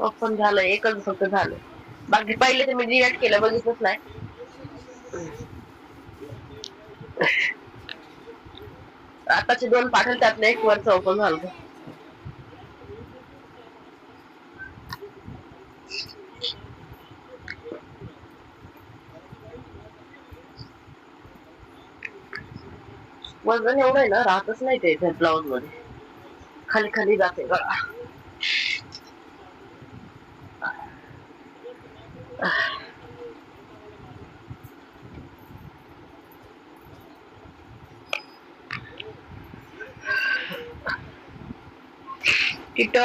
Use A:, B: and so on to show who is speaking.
A: Open झालं, एकच फक्त झालं. बाकी पहिले तर मी डिलीट केलं, बघितलंच नाही. आताचे 2 पाठवले, त्यातलं एक वरच ओपन झालं. वजन एवढं आहे ना, राहतच नाही ते ब्लाउज मध्ये, खाली खाली जाते बघा. किट